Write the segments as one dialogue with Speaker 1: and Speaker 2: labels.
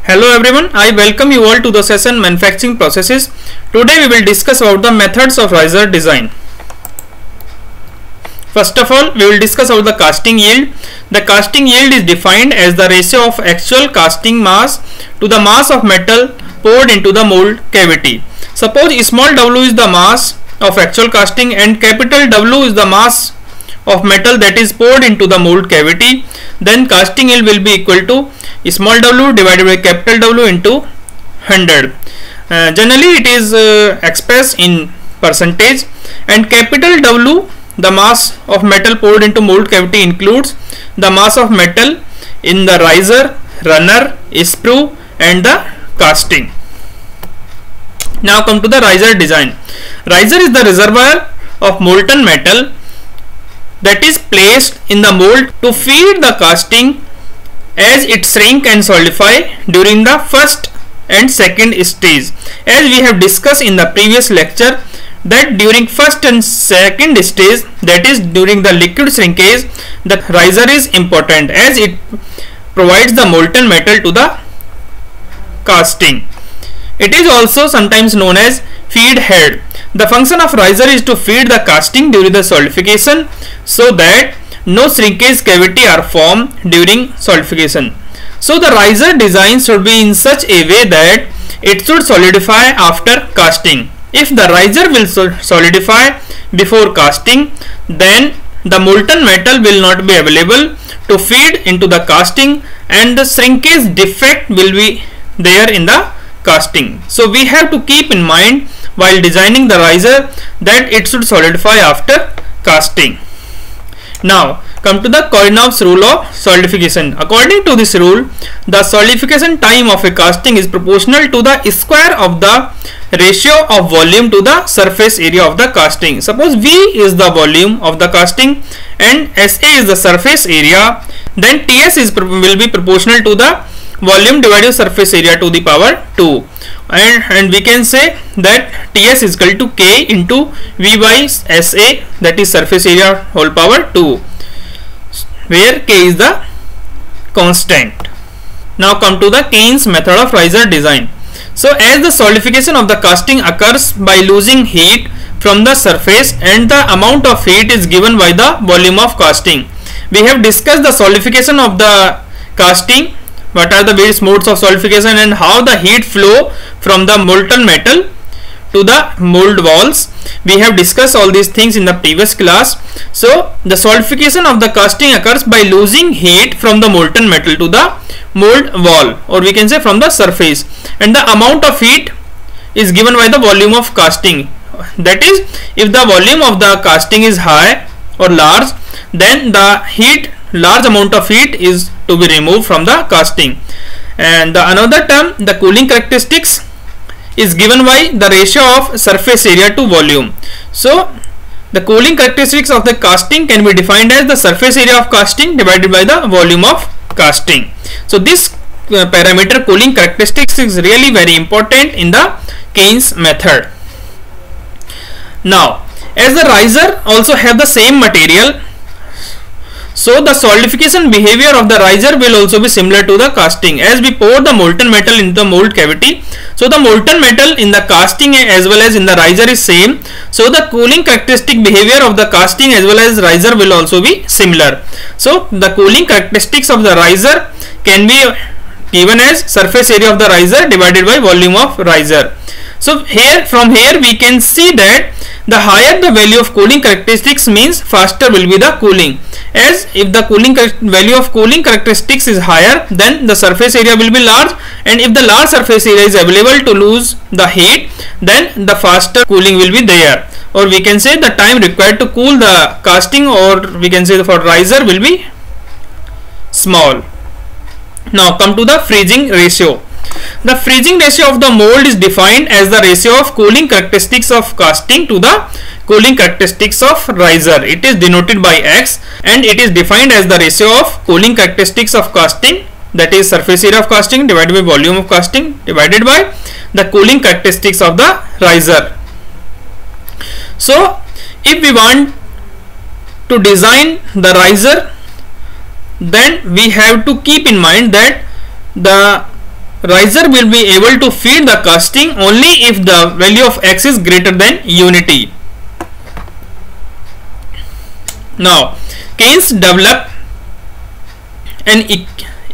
Speaker 1: Hello everyone, I welcome you all to the session Manufacturing Processes. Today we will discuss about the methods of riser design. First of all, we will discuss about the casting yield. The casting yield is defined as the ratio of actual casting mass to the mass of metal poured into the mold cavity. Suppose small w is the mass of actual casting and capital W is the mass of metal that is poured into the mold cavity, then casting yield will be equal to small w divided by capital W into 100. Generally it is expressed in percentage, and capital W, the mass of metal poured into mold cavity, includes the mass of metal in the riser, runner, sprue and the casting. Now come to the riser design. Riser is the reservoir of molten metal that is placed in the mold to feed the casting as it shrink and solidify during the first and second stage. As we have discussed in the previous lecture, that during first and second stage, that is during the liquid shrinkage, the riser is important as it provides the molten metal to the casting. It is also sometimes known as feed head. The function of riser is to feed the casting during the solidification so that no shrinkage cavity are formed during solidification. So the riser design should be in such a way that it should solidify after casting. If the riser will solidify before casting, then the molten metal will not be available to feed into the casting and the shrinkage defect will be there in the casting. So we have to keep in mind while designing the riser that it should solidify after casting. Now come to the Korenov's rule of solidification. According to this rule, the solidification time of a casting is proportional to the square of the ratio of volume to the surface area of the casting. Suppose V is the volume of the casting and SA is the surface area, then TS will be proportional to the volume divided by surface area to the power 2, and we can say that TS is equal to K into V by SA, that is surface area whole power 2, where K is the constant. Now come to the Keynes method of riser design. So as the solidification of the casting occurs by losing heat from the surface and the amount of heat is given by the volume of casting. We have discussed the solidification of the casting, what are the various modes of solidification and how the heat flow from the molten metal to the mold walls. We have discussed all these things in the previous class. So the solidification of the casting occurs by losing heat from the molten metal to the mold wall, or we can say from the surface, and the amount of heat is given by the volume of casting. That is, if the volume of the casting is high or large, then the large amount of heat is to be removed from the casting. And the another term, the cooling characteristics, is given by the ratio of surface area to volume. So the cooling characteristics of the casting can be defined as the surface area of casting divided by the volume of casting. So this parameter cooling characteristics is really very important in the Keynes method. Now as the riser also have the same material, so the solidification behavior of the riser will also be similar to the casting. As we pour the molten metal into the mold cavity, so the molten metal in the casting as well as in the riser is same, so the cooling characteristic behavior of the casting as well as riser will also be similar. So the cooling characteristics of the riser can be given as surface area of the riser divided by volume of riser. So from here we can see that the higher the value of cooling characteristics means faster will be the cooling, as if the value of cooling characteristics is higher, then the surface area will be large, and if the large surface area is available to lose the heat, then the faster cooling will be there, or we can say the time required to cool the casting, or we can say for riser, will be small. Now come to the freezing ratio. The freezing ratio of the mold is defined as the ratio of cooling characteristics of casting to the cooling characteristics of riser. It is denoted by X, and it is defined as the ratio of cooling characteristics of casting, that is surface area of casting divided by volume of casting divided by the cooling characteristics of the riser. So if we want to design the riser, then we have to keep in mind that the riser will be able to feed the casting only if the value of x is greater than unity. Now Keynes developed an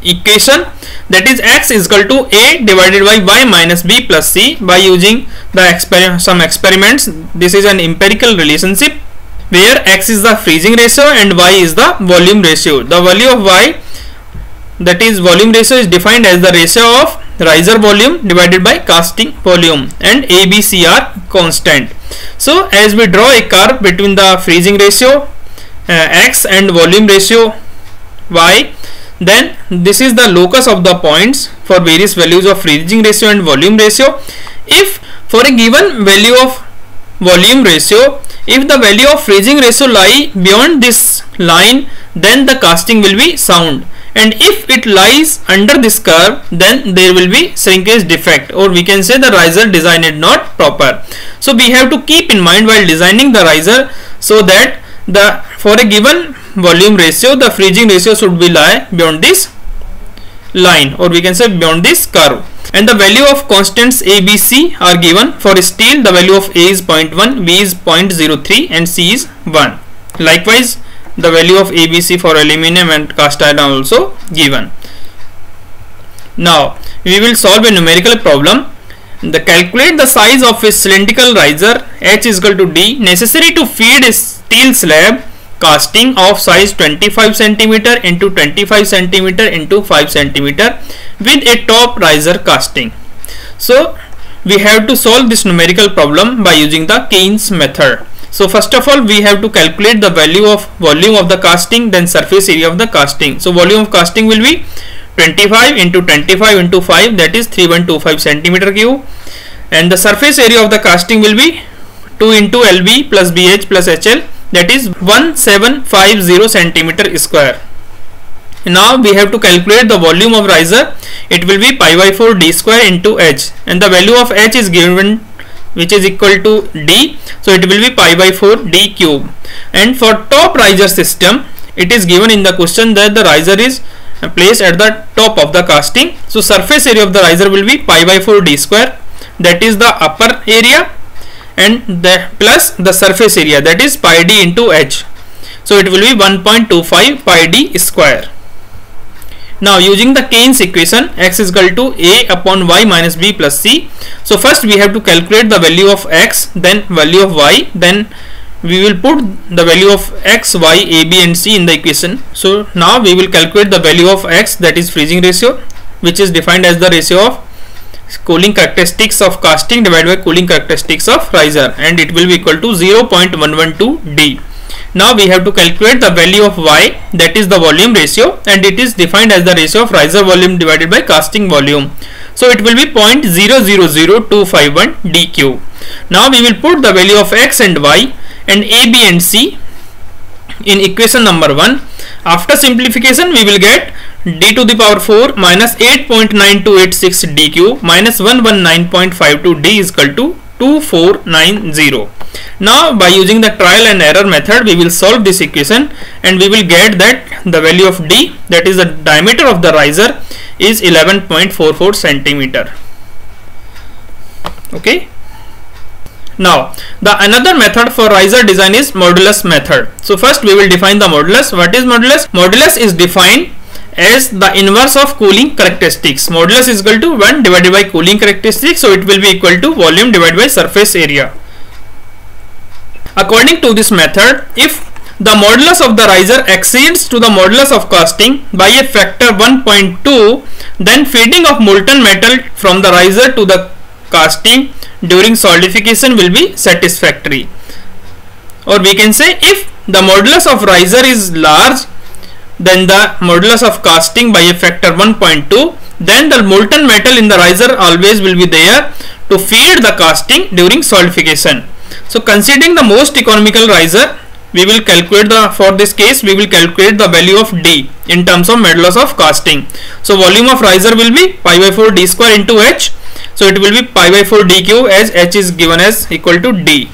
Speaker 1: equation, that is x is equal to a divided by y minus b plus c, by using the some experiments. This is an empirical relationship where x is the freezing ratio and y is the volume ratio. The value of y, that is volume ratio, is defined as the ratio of riser volume divided by casting volume, and a, b, c are constant. So as we draw a curve between the freezing ratio x and volume ratio y, then this is the locus of the points for various values of freezing ratio and volume ratio. If for a given value of volume ratio, if the value of freezing ratio lie beyond this line, then the casting will be sound, and if it lies under this curve, then there will be shrinkage defect, or we can say the riser design is not proper. So we have to keep in mind while designing the riser, so that for a given volume ratio, the freezing ratio should be lie beyond this line, or we can say beyond this curve. And the value of constants a, b, c are given. For steel, the value of a is 0.1, b is 0.03 and c is 1. Likewise, the value of a, b, c for aluminum and cast iron are also given. Now we will solve a numerical problem. Calculate the size of a cylindrical riser h is equal to d necessary to feed a steel slab casting of size 25 cm into 25 cm into 5 cm with a top riser casting. So we have to solve this numerical problem by using the Keynes method. So first of all, we have to calculate the value of volume of the casting, then surface area of the casting. So volume of casting will be 25 into 25 into 5, that is 3125 centimeter cube, and the surface area of the casting will be 2 into LB plus BH plus HL, that is 1750 centimeter square. Now we have to calculate the volume of riser. It will be pi by 4 d square into h, and the value of h is given, which is equal to d, so it will be pi by 4 d cube. And for top riser system, it is given in the question that the riser is placed at the top of the casting. So surface area of the riser will be pi by 4 d square, that is the upper area, and the plus the surface area, that is pi d into h. So it will be 1.25 pi d square. Now using the Keynes equation, x is equal to a upon y minus b plus c. So first we have to calculate the value of x, then value of y, then we will put the value of x, y, a, b and c in the equation. So now we will calculate the value of x, that is freezing ratio, which is defined as the ratio of cooling characteristics of casting divided by cooling characteristics of riser, and it will be equal to 0.112 d. Now we have to calculate the value of y, that is the volume ratio, and it is defined as the ratio of riser volume divided by casting volume. So it will be 0.000251 d cube. Now we will put the value of x and y and a, b and c in equation number 1. After simplification, we will get d to the power 4 minus 8.9286 d cube minus 119.52 d is equal to 2490. Now by using the trial and error method, we will solve this equation, and we will get that the value of d, that is the diameter of the riser, is 11.44 centimeter. Okay. Now the another method for riser design is modulus method. So first we will define the modulus. What is modulus? Modulus is defined as the inverse of cooling characteristics. Modulus is equal to 1 divided by cooling characteristics, so it will be equal to volume divided by surface area. According to this method, if the modulus of the riser exceeds to the modulus of casting by a factor 1.2, then feeding of molten metal from the riser to the casting during solidification will be satisfactory. Or we can say, if the modulus of riser is large than the modulus of casting by a factor 1.2, then the molten metal in the riser always will be there to feed the casting during solidification. So considering the most economical riser, we will calculate for this case we will calculate the value of d in terms of modulus of casting. So volume of riser will be pi by 4 d square into h. So it will be pi by 4 d cube, as h is given as equal to d.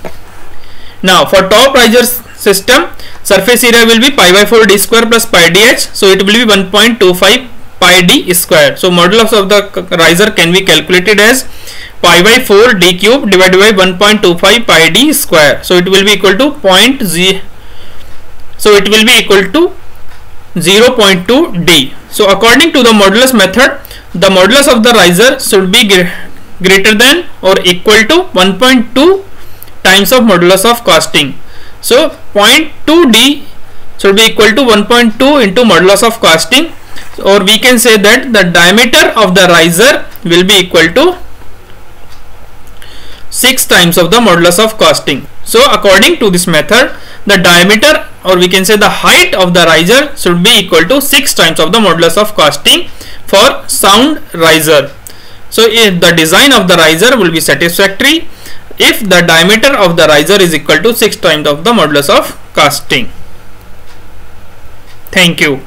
Speaker 1: Now for top riser system, surface area will be pi by 4 d square plus pi dh. So it will be 1.25 pi d square. So modulus of the riser can be calculated as pi by 4 d cube divided by 1.25 pi d square. So it will be equal to 0.2 d. So according to the modulus method, the modulus of the riser should be greater than or equal to 1.2 times of modulus of casting. So 0.2 d should be equal to 1.2 into modulus of casting, or we can say that the diameter of the riser will be equal to 6 times of the modulus of casting. So according to this method, the diameter, or we can say the height of the riser, should be equal to 6 times of the modulus of casting for sound riser. So if the design of the riser will be satisfactory if the diameter of the riser is equal to 6 times of the modulus of casting. Thank you.